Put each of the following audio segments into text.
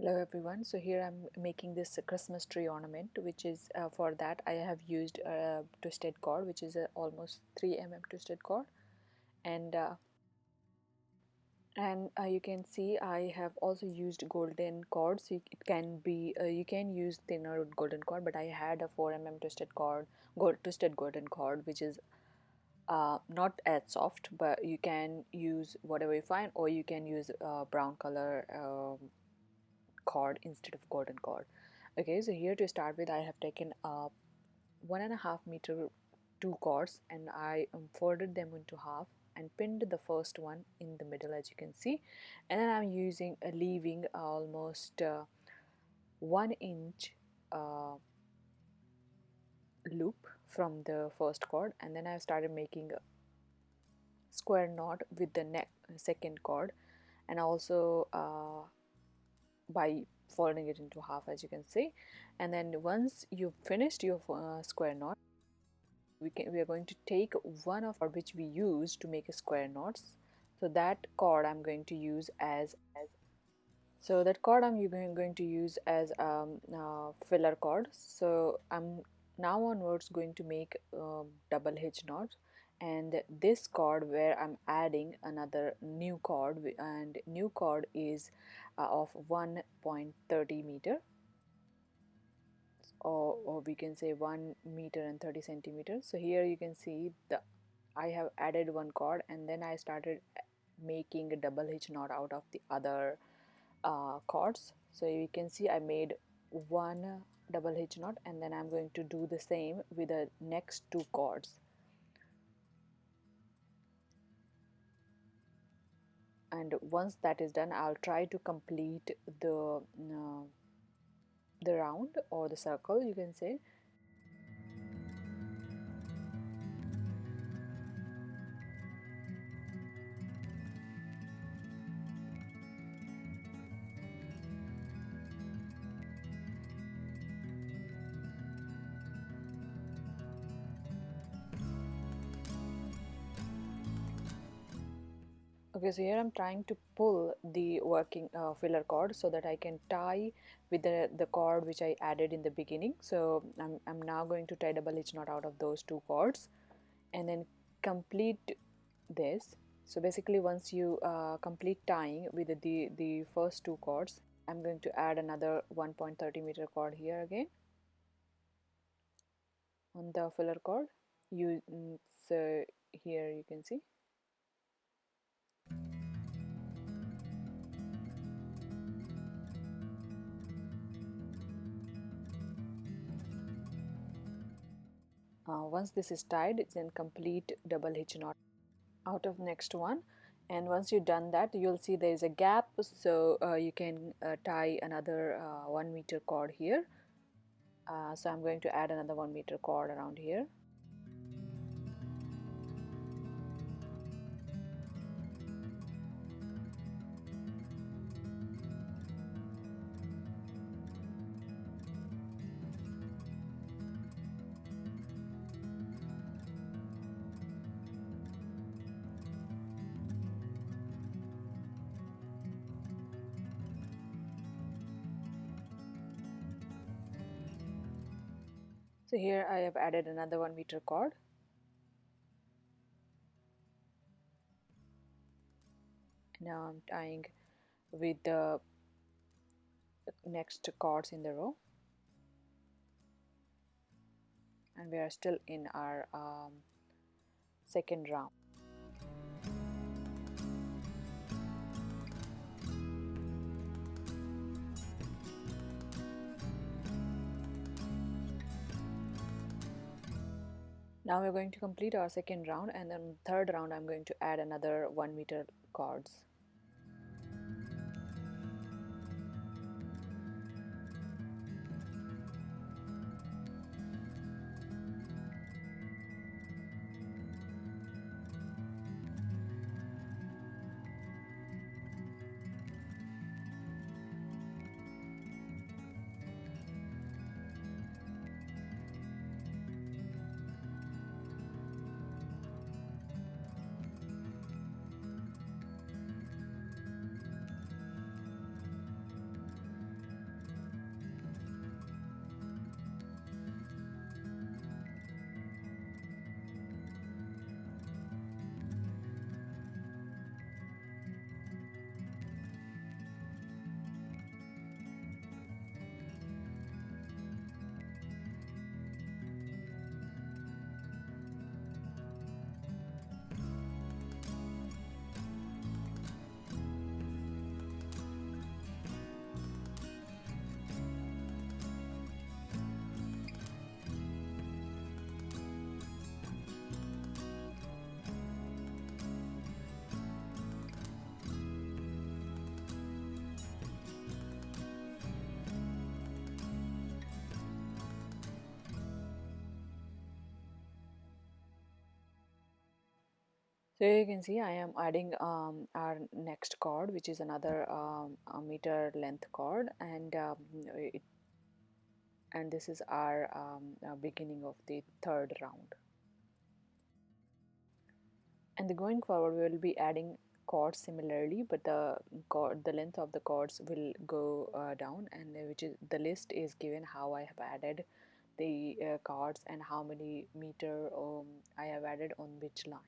Hello everyone. So here I'm making this Christmas tree ornament, which is for that I have used twisted cord, which is almost 3 mm twisted cord, and you can see I have also used golden cords. It can be you can use thinner golden cord, but I had a 4 mm twisted cord, twisted golden cord, which is not as soft, but you can use whatever you find, or you can use brown color cord instead of golden cord. Okay, so here to start with, I have taken 1.5 meter two cords, and I folded them into half and pinned the first one in the middle, as you can see, and then I'm using leaving almost 1 inch uh, loop from the first cord, and then I started making a square knot with the second cord, and also by folding it into half, as you can see. And then once you've finished your square knot, we are going to take one of our which we use to make a square knots. So that cord I'm going to use as so that cord I'm going to use as filler cord. So I'm now onwards going to make double hitch knot, and this cord where I'm adding another new cord, and new cord is of 1.30 meter, or we can say 1 meter and 30 centimeters. So here you can see I have added one cord, and then I started making a double hitch knot out of the other cords. So you can see I made one double hitch knot, and then I'm going to do the same with the next two cords. And once that is done, I'll try to complete the round or the circle, you can say. Okay, so here I'm trying to pull the working filler cord so that I can tie with the cord which I added in the beginning. So I'm now going to tie double hitch knot out of those two cords, and then complete this. So basically once you complete tying with the first two cords, I'm going to add another 1.30 meter cord here again on the filler cord. So here you can see. Once this is tied, then complete double hitch knot out of next one. And once you've done that, you'll see there is a gap, so you can tie another 1 meter cord here. So I'm going to add another 1 meter cord around here. So here I have added another 1 meter cord. Now I'm tying with the next cords in the row, and we are still in our second round. Now we're going to complete our second round, and then third round I'm going to add another 1 meter cords. So you can see I am adding our next cord, which is another a meter length cord, and this is our beginning of the third round. And going forward, we will be adding cords similarly, but the length of the cords will go down, and which is the list is given how I have added the cords and how many meter I have added on which line.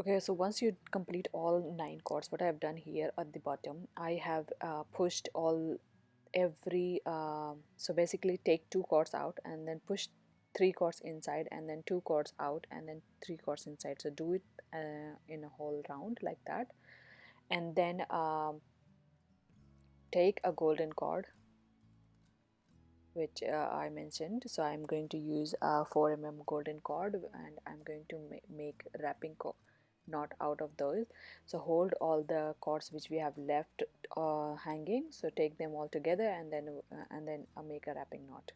Okay, so once you complete all 9 cords, what I have done here at the bottom, I have pushed all every so basically take 2 cords out and then push 3 cords inside and then 2 cords out and then 3 cords inside. So do it in a whole round like that, and then take a golden cord which I mentioned. So I'm going to use a 4 golden cord and I'm going to make wrapping knot out of those. So hold all the cords which we have left hanging, so take them all together and then make a wrapping knot.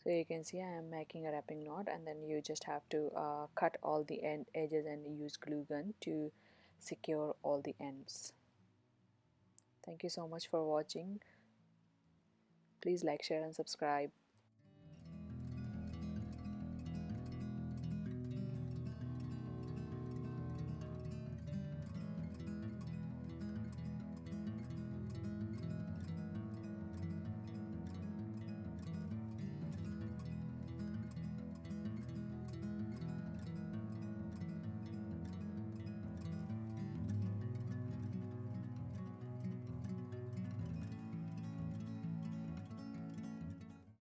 So you can see I am making a wrapping knot, and then you just have to cut all the edges and use glue gun to secure all the ends. Thank you so much for watching. Please like, share and subscribe.